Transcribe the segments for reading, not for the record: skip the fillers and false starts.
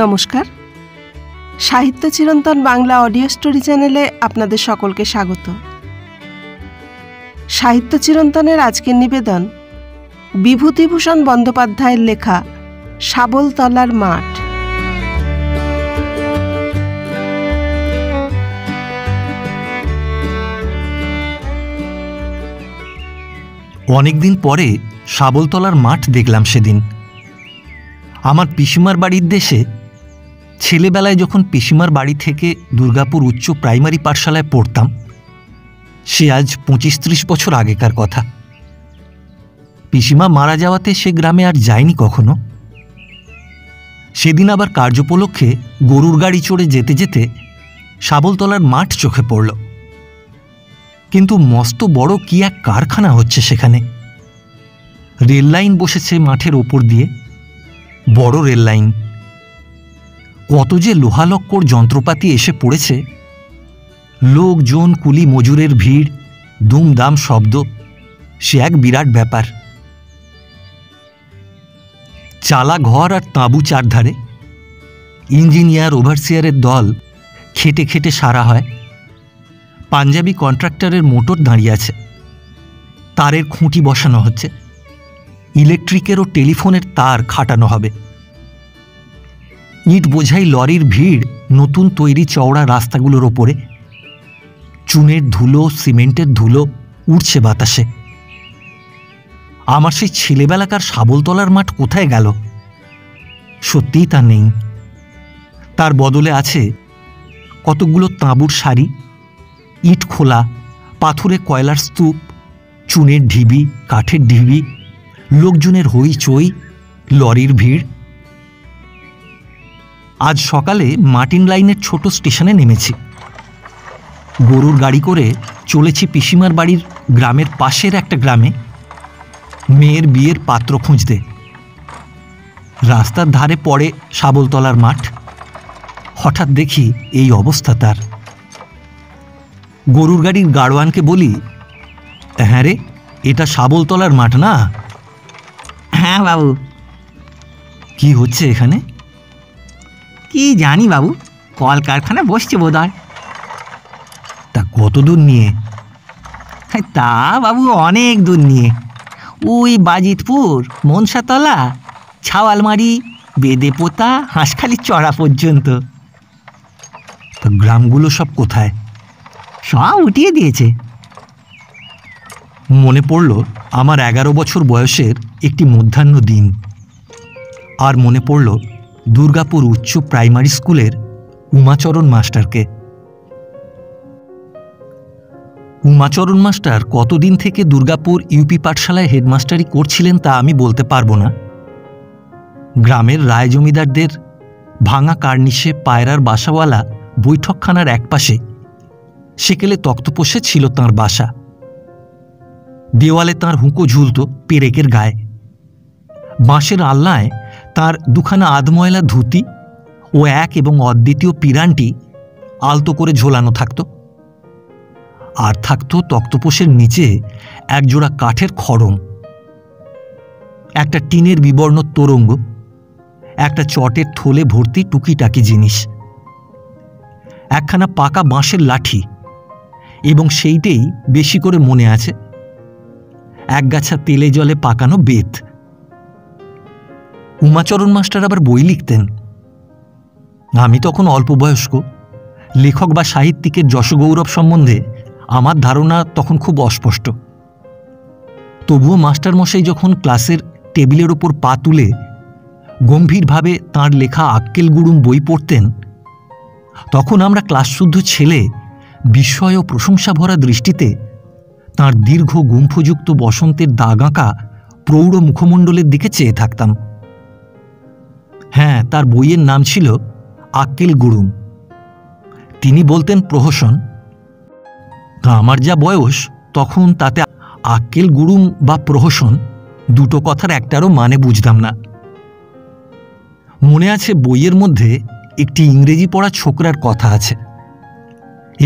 নমস্কার, সাহিত্য চিরন্তন বাংলা অডিও স্টোরি চ্যানেলে আপনাদের সকলকে স্বাগত। সাহিত্য চিরন্তনের আজকের নিবেদন বিভূতিভূষণ বন্দ্যোপাধ্যায়ের লেখা শাবলতলার মাঠ। অনেকদিন পরে শাবলতলার মাঠ দেখলাম সেদিন। আমার পিসিমার বাড়ির দেশে ছেলেবেলায় যখন পিসিমার বাড়ি থেকে দুর্গাপুর উচ্চ প্রাইমারি পাঠশালায় পড়তাম, সে আজ 25-30 বছর আগেকার কথা। পিসিমা মারা যাওয়াতে সে গ্রামে আর যায়নি কখনো। সেদিন আবার কার্যোপলক্ষে গরুর গাড়ি চড়ে যেতে যেতে শাবলতলার মাঠ চোখে পড়ল। কিন্তু মস্ত বড় কি এক কারখানা হচ্ছে সেখানে। রেল লাইন বসেছে মাঠের ওপর দিয়ে, বড় রেল লাইন। কত যে লোহালক্কর যন্ত্রপাতি এসে পড়েছে, লোকজন, কুলি মজুরের ভিড়, দুমদাম শব্দ, সে এক বিরাট ব্যাপার। চালা ঘর আর তাঁবু চারধারে, ইঞ্জিনিয়ার ওভারসিয়ারের দল খেটে খেটে সারা হয়। পাঞ্জাবি কন্ট্রাক্টরের মোটর দাঁড়িয়ে আছে, তারের খুঁটি বসানো হচ্ছে, ইলেকট্রিকের ও টেলিফোনের তার খাটানো হবে। ইট বোঝাই লরির ভিড় নতুন তৈরি চওড়া রাস্তাগুলোর ওপরে। চুনের ধুলো, সিমেন্টের ধুলো উড়ছে বাতাসে। আমার সেই ছেলেবেলাকার শাবলতলার মাঠ কোথায় গেল? সত্যিই তা নেই। তার বদলে আছে কতগুলো তাঁবুর সারি, ইট খোলা, পাথুরে কয়লার স্তূপ, চুনের ঢিবি, কাঠের ঢিবি, লোকজনের হইচই, লরির ভিড়। আজ সকালে মার্টিন লাইনের ছোট স্টেশনে নেমেছি। গরুর গাড়ি করে চলেছি পিসিমার বাড়ির গ্রামের পাশের একটা গ্রামে মেয়ের বিয়ের পাত্র খুঁজতে। রাস্তার ধারে পড়ে শাবলতলার মাঠ। হঠাৎ দেখি এই অবস্থা তার। গরুর গাড়ির গাড়োয়ানকে বলি, হ্যাঁ রে, এটা শাবলতলার মাঠ না? হ্যাঁ বাবু। কি হচ্ছে এখানে? কি জানি বাবু, কলকারখানা বসছে বোধহয়। তা কত দূর নিয়ে? তা বাবু অনেক দূর নিয়ে। ওই বাজিতপুর, মনসাতলা, ছাওয়ালমারি, বেদেপোতা, হাঁসখালি চড়া পর্যন্ত। তা গ্রামগুলো সব কোথায়? সব উঠিয়ে দিয়েছে। মনে পড়ল আমার 11 বছর বয়সের একটি মধ্যাহ্ন দিন। আর মনে পড়ল দুর্গাপুর উচ্চ প্রাইমারি স্কুলের উমাচরণ মাস্টারকে। উমাচরণ মাস্টার কতদিন থেকে দুর্গাপুর ইউপি পাঠশালায় হেডমাস্টারি করছিলেন তা আমি বলতে পারবো না। গ্রামের রায় জমিদারদের ভাঙা কার্নিশে পায়রার বাসাওয়ালা বৈঠকখানার একপাশে সেকেলে তক্তপোষে ছিল তাঁর বাসা। দেওয়ালে তাঁর হুঁকো ঝুলত পেরেকের গায়ে। বাঁশের আলনায় তাঁর দুখানা আধময়লা ধুতি ও এক এবং অদ্বিতীয় পিরানটি আলতো করে ঝোলানো থাকত। আর থাকত তক্তপোষের নিচে একজোড়া কাঠের খড়ম, একটা টিনের বিবর্ণ তোরঙ্গ, একটা চটের থলে ভর্তি টুকিটাকি জিনিস, একখানা পাকা বাঁশের লাঠি, এবং সেইটেই বেশি করে মনে আছে একগাছা তেলে জলে পাকানো বেত। উমাচরণ মাস্টার আবার বই লিখতেন। আমি তখন অল্প বয়স্ক, লেখক বা সাহিত্যিকের যশগৌরব সম্বন্ধে আমার ধারণা তখন খুব অস্পষ্ট। তবুও মাস্টারমশাই যখন ক্লাসের টেবিলের ওপর পা তুলে গম্ভীরভাবে তাঁর লেখা আক্কেল গুড়ুম বই পড়তেন, তখন আমরা ক্লাসশুদ্ধ ছেলে বিস্ময় ও প্রশংসা ভরা দৃষ্টিতে তাঁর দীর্ঘ গুম্ফযুক্ত বসন্তের দাগ আঁকা প্রৌঢ় মুখমণ্ডলের দিকে চেয়ে থাকতাম। হ্যাঁ, তার বইয়ের নাম ছিল আক্কেল গুড়ুম। তিনি বলতেন প্রহসন। আমার যা বয়স তখন তাতে আক্কেল গুড়ুম বা প্রহসন দুটো কথার একটারও মানে বুঝতাম না। মনে আছে বইয়ের মধ্যে একটি ইংরেজি পড়া ছোকরার কথা আছে,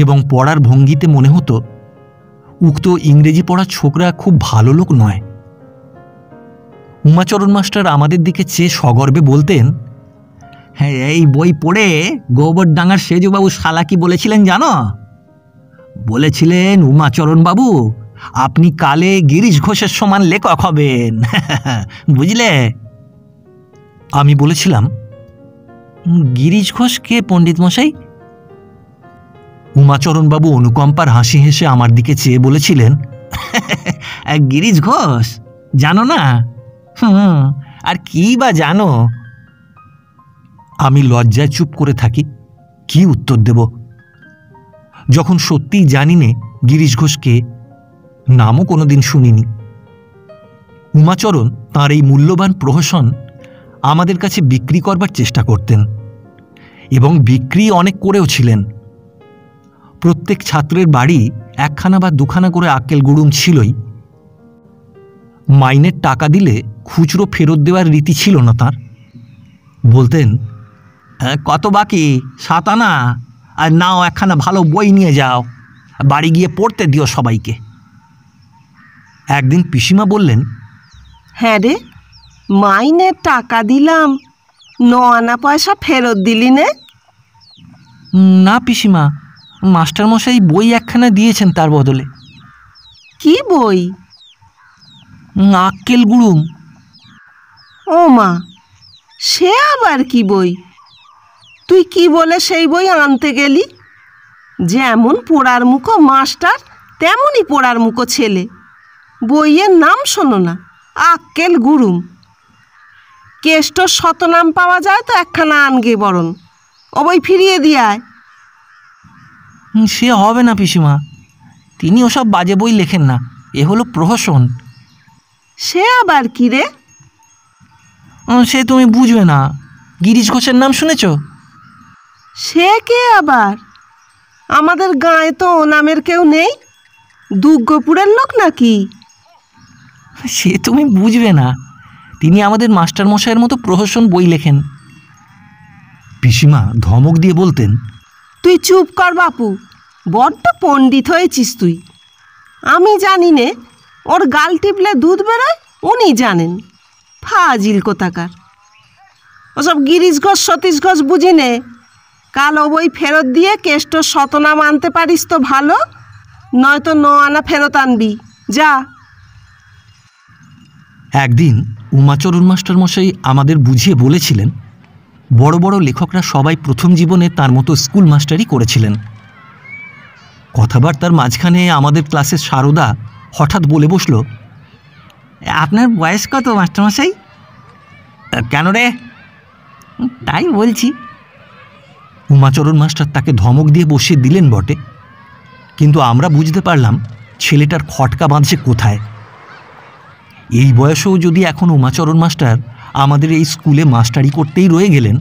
এবং পড়ার ভঙ্গিতে মনে হতো উক্ত ইংরেজি পড়া ছোকরা খুব ভালো লোক নয়। উমাচরণ মাস্টার আমাদের দিকে চেয়ে সগর্বে বলতেন, হ্যাঁ, এই বই পড়ে গোবরডাঙ্গার সেজুবাবু শালা কি বলেছিলেন জানো? বলেছিলেন, উমাচরণ বাবু, আপনি কালে গিরিশ ঘোষের সমান লেখক হবেন। বুঝলে? আমি বলেছিলাম, গিরিশ ঘোষ কে পণ্ডিত মশাই? উমাচরণবাবু অনুকম্পার হাসি হেসে আমার দিকে চেয়ে বলেছিলেন, গিরিশ ঘোষ জানো না? আর কি বা জানো? আমি লজ্জায় চুপ করে থাকি। কি উত্তর দেব যখন সত্যিই জানি নে গিরিশ ঘোষকে, নামও কোনোদিন শুনিনি। উমাচরণ তাঁর এই মূল্যবান প্রহসন আমাদের কাছে বিক্রি করবার চেষ্টা করতেন, এবং বিক্রি অনেক করেও ছিলেন। প্রত্যেক ছাত্রের বাড়ি একখানা বা দুখানা করে আক্কেল গুড়ুম ছিলই। মাইনের টাকা দিলে খুচরো ফেরত দেওয়ার রীতি ছিল না তাঁর। বলতেন, কত বাকি? 7 আনা। আর নাও একখানা ভালো বই নিয়ে যাও, বাড়ি গিয়ে পড়তে দিও সবাইকে। একদিন পিসিমা বললেন, হ্যাঁ রে, মাইনের টাকা দিলাম, 9 আনা পয়সা ফেরত দিলি নে? না পিসিমা, মাস্টারমশাই বই একখানা দিয়েছেন তার বদলে। কি বই? আক্কেল গুড়ুম। ও মা, সে আবার কি বই? তুই কি বলে সেই বই আনতে গেলি? যেমন পোড়ার মুখো মাস্টার, তেমনই পোড়ার মুখো ছেলে। বইয়ের নাম শোনো না, আক্কেল গুড়ুম। কেষ্ট শতনাম পাওয়া যায় তো একখানা আনগে বরণ, ও বই ফিরিয়ে দিয়ায়। সে হবে না পিসিমা, তিনি ওসব বাজে বই লেখেন না, এ হলো প্রহসন। সে আবার কি রে? সে তুমি বুঝবে না। গিরিশ ঘোষের নাম শুনেছ? সে কে আবার? আমাদের গাঁয়ে তো ও নামের কেউ নেই। দুর্গপুরের লোক নাকি? সে তুমি বুঝবে না, তিনি আমাদের মাস্টারমশাইয়ের মতো প্রহসন বই লেখেন। পিসিমা ধমক দিয়ে বলতেন, তুই চুপ কর বাপু, বড্ড পণ্ডিত হয়েছিস তুই। আমি জানি নে, ওর গাল টিপলে দুধ বেরোয়, উনি জানেন। ফাজিল কোথাকার। ওসব গিরিশ ঘোষ সতীশ ঘোষ বুঝি নে। কাল ও বই ফেরত দিয়ে কেষ্ট শতনাম আনতে পারিস তো ভালো, নয়তো 9 আনা ফেরত আনবি, যা। একদিন উমাচরণ মাস্টারমশাই আমাদের বুঝিয়ে বলেছিলেন, বড় বড় লেখকরা সবাই প্রথম জীবনে তার মতো স্কুল মাস্টারই করেছিলেন। কথাবার্তার মাঝখানে আমাদের ক্লাসের সারদা হঠাৎ বলে বসল, আপনার বয়স কত মাস্টারমশাই? কেন রে? তাই বলছি। উমাচরণ মাস্টার তাকে ধমক দিয়ে বসিয়ে দিলেন বটে, কিন্তু আমরা বুঝতে পারলাম ছেলেটার খটকা বাঁধছে কোথায়। এই বয়সেও যদি এখন উমাচরণ মাস্টার আমাদের এই স্কুলে মাস্টারি করতেই রয়ে গেলেন,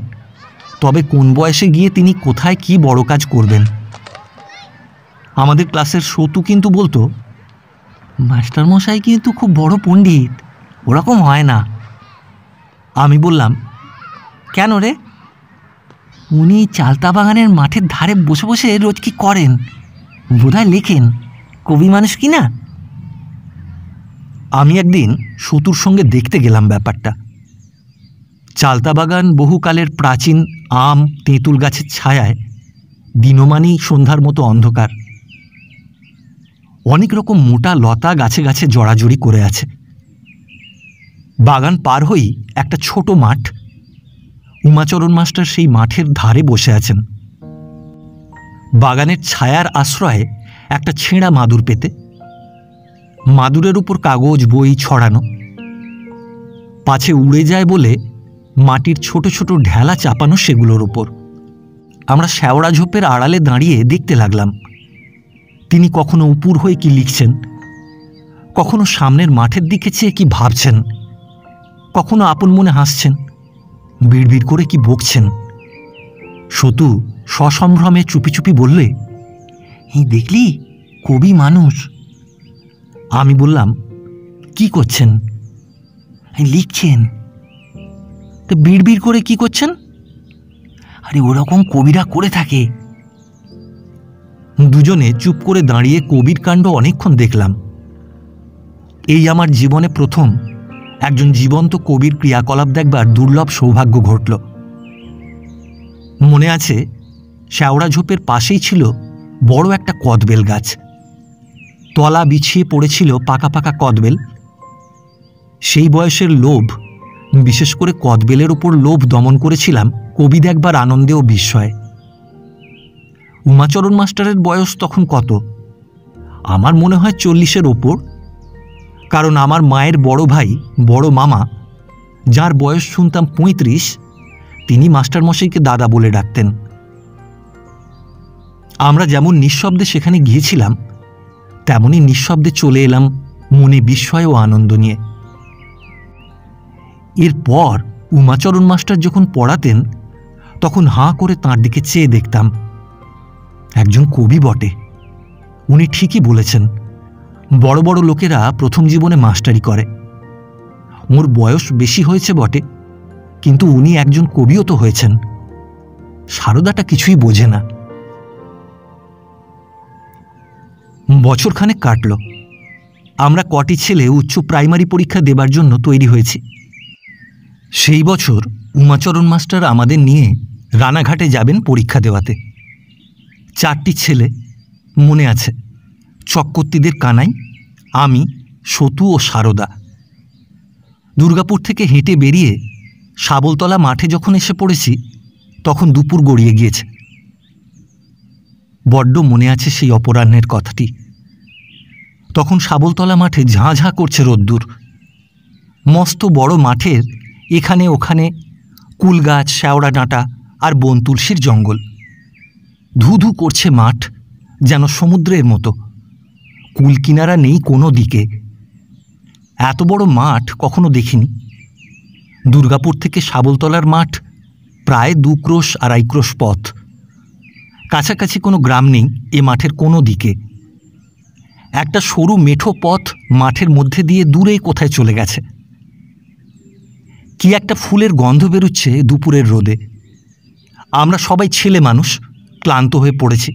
তবে কোন বয়সে গিয়ে তিনি কোথায় কি বড় কাজ করবেন। আমাদের ক্লাসের সতু কিন্তু বলতো, মাস্টারমশাই কিন্তু খুব বড় পণ্ডিত, ওরকম হয় না। আমি বললাম, কেন রে? উনি চালতা বাগানের মাঠের ধারে বসে বসে রোজ কি করেন? বোধহয় লেখেন, কবি মানুষ কি না? আমি একদিন সতুর সঙ্গে দেখতে গেলাম ব্যাপারটা। চালতা বাগান বহুকালের প্রাচীন আম তেঁতুল গাছের ছায়ায় দিনমানই সন্ধ্যার মতো অন্ধকার। অনেক রকম মোটা লতা গাছে গাছে জড়াজড়ি করে আছে। বাগান পার হই একটা ছোট মাঠ। উমাচরণ মাস্টার সেই মাঠের ধারে বসে আছেন। বাগানের ছায়ার আশ্রয়ে একটা ছেঁড়া মাদুর পেতে, মাদুরের উপর কাগজ বই ছড়ানো, পাছে উড়ে যায় বলে মাটির ছোট ছোট ঢেলা চাপানো সেগুলোর উপর। আমরা শ্যাওড়া ঝোপের আড়ালে দাঁড়িয়ে দেখতে লাগলাম তিনি কখনো উপুর হয়ে কি লিখছেন, কখনো সামনের মাঠের দিকে চেয়ে কি ভাবছেন, কখনো আপন মনে হাসছেন, বিড়বিড় করে কি বকছেন। সতু সসম্ভ্রমে চুপি চুপি বললে, এই দেখলি, কবি মানুষ। আমি বললাম, কি করছেন? লিখছেন। তো বিড়বিড় করে কি করছেন? আরে ওরকম কবিরা করে থাকে। দুজনে চুপ করে দাঁড়িয়ে কবির কাণ্ড অনেকক্ষণ দেখলাম। এই আমার জীবনে প্রথম একজন জীবন্ত কবির ক্রিয়াকলাপ দেখবার দুর্লভ সৌভাগ্য ঘটল। মনে আছে শ্যাওড়া ঝোপের পাশেই ছিল বড় একটা কদবেল গাছ। তলা বিছিয়ে পড়েছিল পাকা পাকা কদবেল। সেই বয়সের লোভ, বিশেষ করে কদবেলের ওপর লোভ দমন করেছিলাম কবি দেখবার আনন্দে ও বিস্ময়ে। উমাচরণ মাস্টারের বয়স তখন কত? আমার মনে হয় 40-এর ওপর, কারণ আমার মায়ের বড় ভাই, বড় মামা, যার বয়স শুনতাম 35, তিনি মাস্টারমশাইকে দাদা বলে ডাকতেন। আমরা যেমন নিঃশব্দে সেখানে গিয়েছিলাম, তেমনি নিঃশব্দে চলে এলাম মনে বিস্ময় ও আনন্দ নিয়ে। এরপর উমাচরণ মাস্টার যখন পড়াতেন, তখন হাঁ করে তাঁর দিকে চেয়ে দেখতাম। একজন কবি বটে, উনি ঠিকই বলেছেন, বড় বড় লোকেরা প্রথম জীবনে মাস্টারি করে। ওর বয়স বেশি হয়েছে বটে, কিন্তু উনি একজন কবিও তো হয়েছেন। সারদাটা কিছুই বোঝে না। বছরখানেক কাটল। আমরা কটি ছেলে উচ্চ প্রাইমারি পরীক্ষা দেবার জন্য তৈরি হয়েছি। সেই বছর উমাচরণ মাস্টার আমাদের নিয়ে রানাঘাটে যাবেন পরীক্ষা দেওয়াতে। 4টি ছেলে, মনে আছে, চক্রবর্তীদের কানাই, আমি, সতু ও সারদা। দুর্গাপুর থেকে হেঁটে বেরিয়ে শাবলতলা মাঠে যখন এসে পড়েছি, তখন দুপুর গড়িয়ে গিয়েছে। বড্ড মনে আছে সেই অপরাহ্নের কথাটি। তখন শাবলতলা মাঠে ঝাঁ ঝাঁ করছে রোদ্দুর। মস্ত বড় মাঠের এখানে ওখানে কুল গাছ, শ্যাওড়া ডাঁটা আর বন তুলসীর জঙ্গল। ধু ধু করছে মাঠ, যেন সমুদ্রের মতো। কুল কিনারা নেই কোনো দিকে। এত বড় মাঠ কখনো দেখিনি। দুর্গাপুর থেকে শাবলতলার মাঠ প্রায় 2 ক্রোশ 2.5 ক্রোশ পথ। কাছাকাছি কোনো গ্রাম নেই এ মাঠের কোনো দিকে। একটা সরু মেঠো পথ মাঠের মধ্যে দিয়ে দূরে কোথায় চলে গেছে। কি একটা ফুলের গন্ধ বেরুচ্ছে দুপুরের রোদে। আমরা সবাই ছেলে মানুষ, ক্লান্ত হয়ে পড়েছি।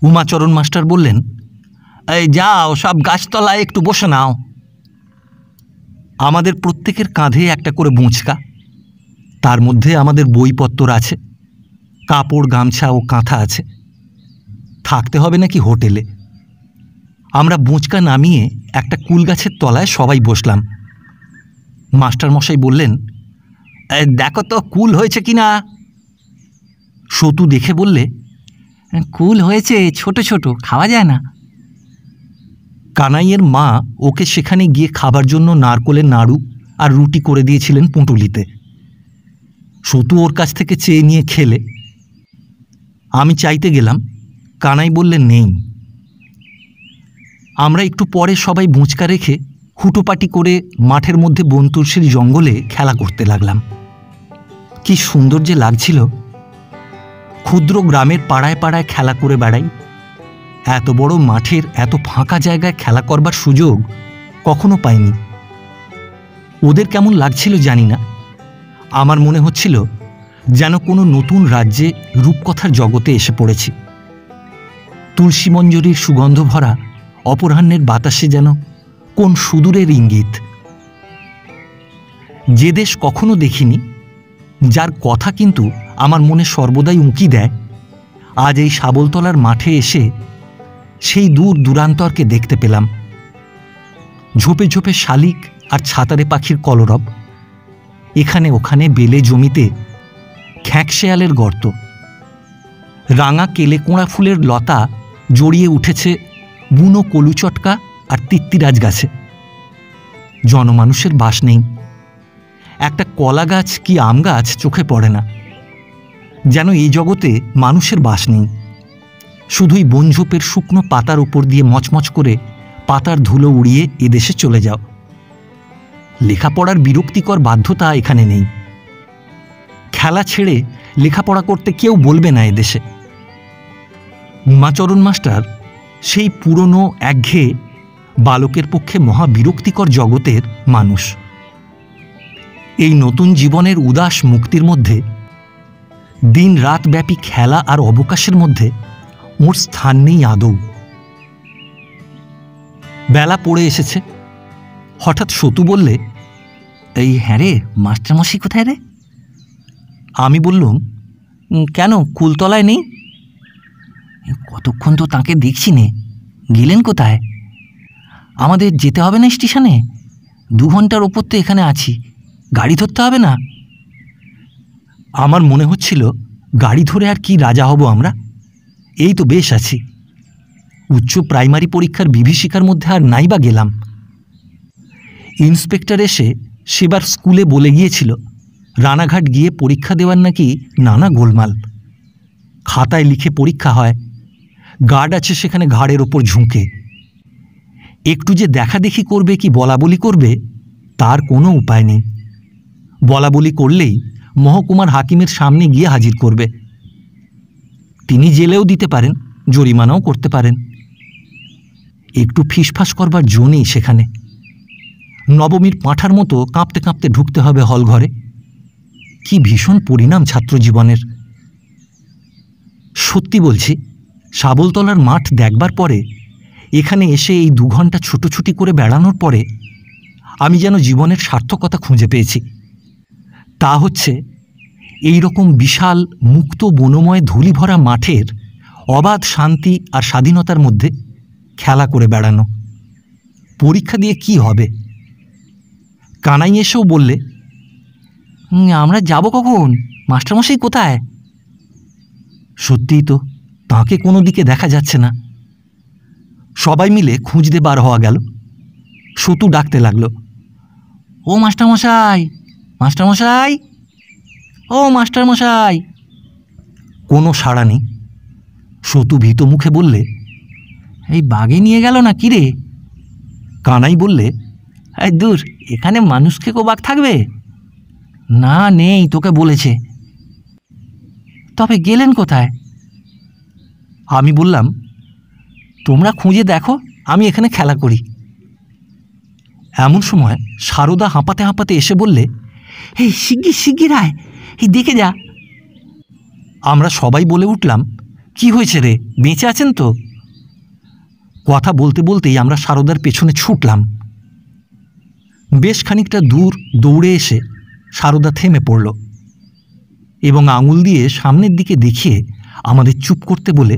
উমাচরণ মাস্টার বললেন, এই যাও, সব গাছতলায় একটু বসে নাও। আমাদের প্রত্যেকের কাঁধে একটা করে বোঁচকা, তার মধ্যে আমাদের বইপত্তর আছে, কাপড়, গামছা ও কাঁথা আছে। থাকতে হবে নাকি হোটেলে। আমরা বোঁচকা নামিয়ে একটা কুল গাছের তলায় সবাই বসলাম। মাস্টারমশাই বললেন, দেখো তো কুল হয়েছে কিনা। সতু দেখে বললে, কুল হয়েছে, ছোট ছোট, খাওয়া যায় না। কানাইয়ের মা ওকে সেখানে গিয়ে খাবার জন্য নারকোলের নাড়ু আর রুটি করে দিয়েছিলেন পুঁটুলিতে। সতু ওর কাছ থেকে চেয়ে নিয়ে খেলে। আমি চাইতে গেলাম, কানাই বললেন নেই। আমরা একটু পরে সবাই বোঁচকা রেখে হুটোপাটি করে মাঠের মধ্যে বনতুলসীর জঙ্গলে খেলা করতে লাগলাম। কি সুন্দর যে লাগছিল। ক্ষুদ্র গ্রামের পাড়ায় পাড়ায় খেলা করে বেড়াই। এত বড় মাঠের এত ফাঁকা জায়গায় খেলা করবার সুযোগ কখনো পাইনি। ওদের কেমন লাগছিল জানি না। আমার মনে হচ্ছিল যেন কোনো নতুন রাজ্যে রূপকথার জগতে এসে পড়েছি। তুলসী মঞ্জরির সুগন্ধ ভরা অপরাহ্নের বাতাসে যেন কোন সুদূরের ইঙ্গিত। যে দেশ কখনো দেখিনি, যার কথা কিন্তু আমার মনে সর্বদাই উঁকি দেয়, আজ এই শাবলতলার মাঠে এসে সেই দূর দূরান্তরকে দেখতে পেলাম। ঝোপে ঝোপে শালিক আর ছাতারে পাখির কলরব, এখানে ওখানে বেলে জমিতে খ্যাঁকশেয়ালের গর্ত, রাঙা কেলে কোঁড়া ফুলের লতা জড়িয়ে উঠেছে বুনো কলুচটকা আর তিত্তিরাজ গাছে। জনমানুষের বাস নেই। একটা কলা গাছ কি আম গাছ চোখে পড়ে না। যেন এই জগতে মানুষের বাস নেই। শুধুই বনঝোপের শুকনো পাতার উপর দিয়ে মচমচ করে পাতার ধুলো উড়িয়ে এদেশে চলে যাও। লেখাপড়ার বিরক্তিকর বাধ্যতা এখানে নেই। খেলা ছেড়ে লেখাপড়া করতে কেউ বলবে না এদেশে। উমাচরণ মাস্টার সেই পুরনো একঘেয়ে বালকের পক্ষে মহা বিরক্তিকর জগতের মানুষ। এই নতুন জীবনের উদাস মুক্তির মধ্যে, দিন রাত ব্যাপী খেলা আর অবকাশের মধ্যে ওর স্থান নেই আদৌ। বেলা পড়ে এসেছে। হঠাৎ সতু বললে, এই হ্যাঁ রে, মাস্টারমশাই কোথায় রে? আমি বললুম, কেন কুলতলায় নেই? কতক্ষণ তো তাকে দেখছি নে, গেলেন কোথায়? আমাদের যেতে হবে না স্টেশনে? 2 ঘন্টার ওপর তো এখানে আছি, গাড়ি ধরতে হবে না? আমার মনে হচ্ছিল গাড়ি ধরে আর কি রাজা হব আমরা, এই তো বেশ আছি। উচ্চ প্রাইমারি পরীক্ষার বিভীষিকার মধ্যে আর নাই বা গেলাম। ইন্সপেক্টর এসে সেবার স্কুলে বলে গিয়েছিল রানাঘাট গিয়ে পরীক্ষা দেওয়ার নাকি নানা গোলমাল। খাতায় লিখে পরীক্ষা হয়, গার্ড আছে সেখানে ঘাড়ের ওপর ঝুঁকে। একটু যে দেখাদেখি করবে কি বলা বলি করবে তার কোনো উপায় নেই। বলা বলি করলেই মহকুমার হাকিমের সামনে গিয়ে হাজির করবে। তিনি জেলেও দিতে পারেন, জরিমানাও করতে পারেন। একটু ফিসফাস করবার জো নেই সেখানে। নবমীর পাঁঠার মতো কাঁপতে কাঁপতে ঢুকতে হবে হল ঘরে। কি ভীষণ পরিণাম ছাত্র জীবনের। সত্যি বলছি, শাবলতলার মাঠ দেখবার পরে, এখানে এসে এই 2 ঘন্টা ছুটোছুটি করে বেড়ানোর পরে আমি যেন জীবনের সার্থকতা খুঁজে পেয়েছি। তা হচ্ছে এই রকম বিশাল মুক্ত বনময় ধুলি ভরা মাঠের অবাধ শান্তি আর স্বাধীনতার মধ্যে খেলা করে বেড়ানো। পরীক্ষা দিয়ে কি হবে? কানাই এসেও বললে, আমরা যাব কখন? মাস্টারমশাই কোথায়? সত্যিই তো, তাঁকে কোনো দিকে দেখা যাচ্ছে না। সবাই মিলে খুঁজতে বার হওয়া গেল। সতু ডাকতে লাগলো, ও মাস্টারমশাই, মাস্টারমশাই, ও মাস্টারমশাই। কোনো সাড়া নেই। সতু ভীত মুখে বললে, এই বাগে নিয়ে গেল না কি রে? কানাই বললে, এই দূর, এখানে মানুষ খেকো বাঘ থাকবে? না, নেই, তোকে বলেছে। তবে গেলেন কোথায়? আমি বললাম, তোমরা খুঁজে দেখো, আমি এখানে খেলা করি। এমন সময় সারদা হাঁপাতে হাঁপাতে এসে বললে, এই শিগগির শিগগির আয়, এই দেখে যা। আমরা সবাই বলে উঠলাম, কি হয়েছে রে, বেঁচে আছেন তো? কথা বলতে বলতেই আমরা সারদার পেছনে ছুটলাম। বেশ খানিকটা দূর দৌড়ে এসে সারদা থেমে পড়ল এবং আঙুল দিয়ে সামনের দিকে দেখিয়ে আমাদের চুপ করতে বলে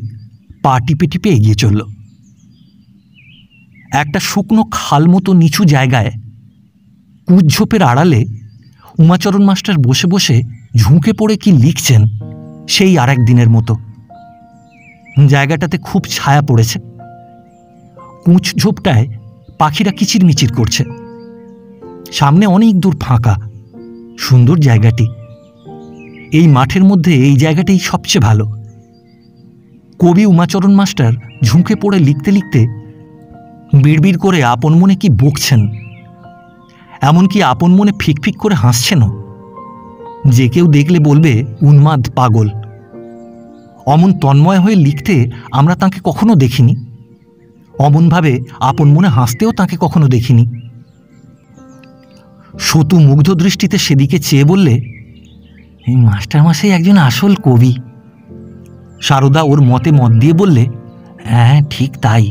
পা টিপে টিপে এগিয়ে চলল। একটা শুকনো খাল মতো নিচু জায়গায় কুঁজঝোপের আড়ালে উমাচরণ মাস্টার বসে বসে ঝুঁকে পড়ে কি লিখছেন, সেই আর এক দিনের মতো। জায়গাটাতে খুব ছায়া পড়েছে। কুঁজঝোপটায় পাখিরা কিচিরমিচির করছে। সামনে অনেক দূর ফাঁকা, সুন্দর জায়গাটি। এই মাঠের মধ্যে এই জায়গাটাই সবচেয়ে ভালো। কবি উমাচরণ মাস্টার ঝুঁকে পড়ে লিখতে লিখতে বিড়বিড় করে আপন মনে কি বকছেন, এমনকি আপন মনে ফিকফিক করে হাসছেনও। যে কেউ দেখলে বলবে উন্মাদ, পাগল। অমন তন্ময় হয়ে লিখতে আমরা তাকে কখনো দেখিনি। অমনভাবে আপন মনে হাসতেও তাকে কখনো দেখিনি। সতু মুগ্ধ দৃষ্টিতে সেদিকে চেয়ে বললে, এই মাস্টারমশাই একজন আসল কবি। সারদা ওর মতে মত দিয়ে বললে, হ্যাঁ, ঠিক তাই।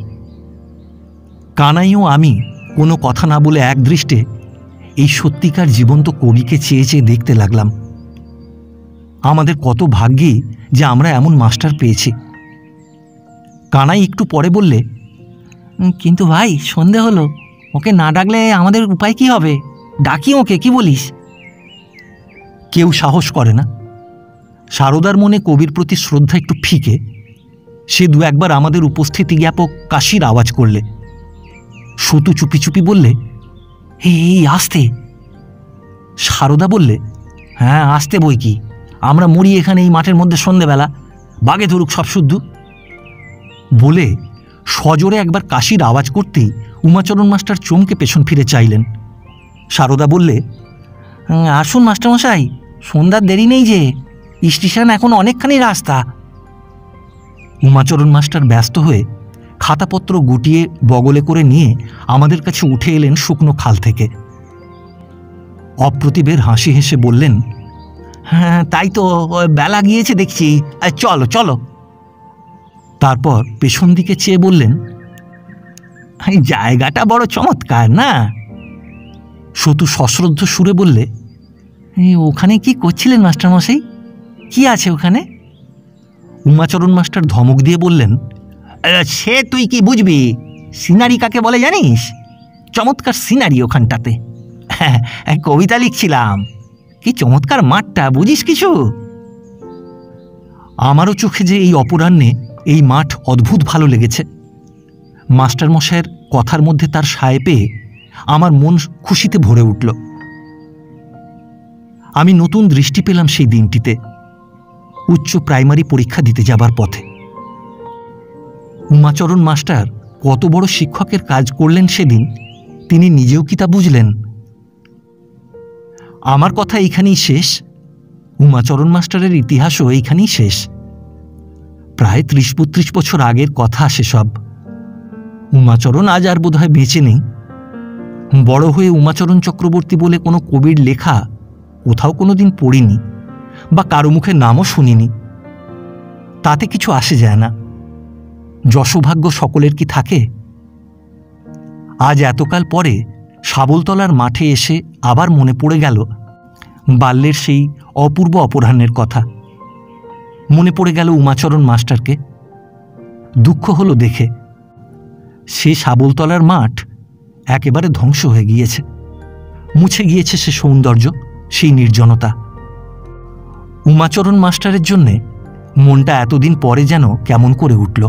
কানাই ও আমি কোনো কথা না বলে এক দৃষ্টে এই সত্যিকার জীবন্ত কবিকে চেয়ে চেয়ে দেখতে লাগলাম। আমাদের কত ভাগ্যি যে আমরা এমন মাস্টার পেয়েছি। কানাই একটু পরে বললে, কিন্তু ভাই, সন্ধে হলো, ওকে না ডাকলে আমাদের উপায় কি হবে? ডাকি ওকে, কি বলিস? কেউ সাহস করে না। সারদার মনে কবির প্রতি শ্রদ্ধা একটু ফিকে। সে 2-1 বার আমাদের উপস্থিতি জ্ঞাপক কাশির আওয়াজ করলে। সতু চুপি চুপি বললে, এই আসতে। সারদা বললে, হ্যাঁ, আসতে বই কি, আমরা মরি এখানে এই মাঠের মধ্যে সন্ধেবেলা, বাগে ধরুক সব শুদ্ধ। বলে সজোরে একবার কাশির আওয়াজ করতেই উমাচরণ মাস্টার চমকে পেছন ফিরে চাইলেন। সারদা বললে, আসুন মাস্টারমশাই, সন্ধ্যার দেরি নেই যে, স্টেশন এখন অনেকখানি রাস্তা। উমাচরণ মাস্টার ব্যস্ত হয়ে খাতাপত্র গুটিয়ে বগলে করে নিয়ে আমাদের কাছে উঠে এলেন শুকনো খাল থেকে। অপ্রতিভের হাসি হেসে বললেন, হ্যাঁ তাই তো, বেলা গিয়েছে দেখছি, চলো চলো। তারপর পেছন দিকে চেয়ে বললেন, জায়গাটা বড় চমৎকার না? সতু সশ্রদ্ধ সুরে বললে, ওখানে কি করছিলেন মাস্টারমশাই? কি আছে ওখানে? উমাচরণ মাস্টার ধমক দিয়ে বললেন, সে তুই কি বুঝবি? সিনারি কাকে বলে জানিস? চমৎকার সিনারি ওখানটাতে। কবিতা লিখছিলাম। কি চমৎকার মাঠটা, বুঝিস কিছু? আমারও চোখে যে এই অপরাহ্নে এই মাঠ অদ্ভুত ভালো লেগেছে। মাস্টারমশায়ের কথার মধ্যে তার সায় পেয়ে আমার মন খুশিতে ভরে উঠল। আমি নতুন দৃষ্টি পেলাম সেই দিনটিতে, উচ্চ প্রাইমারি পরীক্ষা দিতে যাবার পথে। উমাচরণ মাস্টার কত বড় শিক্ষকের কাজ করলেন সেদিন, তিনি নিজেও কি তা বুঝলেন? আমার কথা এইখানেই শেষ, উমাচরণ মাস্টারের ইতিহাসও এইখানেই শেষ। প্রায় ৩০-৩২ বছর আগের কথা সেসব। উমাচরণ আজ আর বোধহয় বেঁচে নেই। বড় হয়ে উমাচরণ চক্রবর্তী বলে কোনো কবির লেখা কোথাও কোনোদিন পড়িনি বা কারো মুখে নামও শুনিনি। তাতে কিছু আসে যায় না। যশোভাগ্য সকলের কি থাকে? আজ এতকাল পরে শাবলতলার মাঠে এসে আবার মনে পড়ে গেল বাল্যের সেই অপূর্ব অপরাহ্নের কথা। মনে পড়ে গেল উমাচরণ মাস্টারকে। দুঃখ হলো দেখে সে শাবলতলার মাঠ একেবারে ধ্বংস হয়ে গিয়েছে। মুছে গিয়েছে সে সৌন্দর্য, সেই নির্জনতা। উমাচরণ মাস্টারের জন্যে মনটা এতদিন পরে যেন কেমন করে উঠল।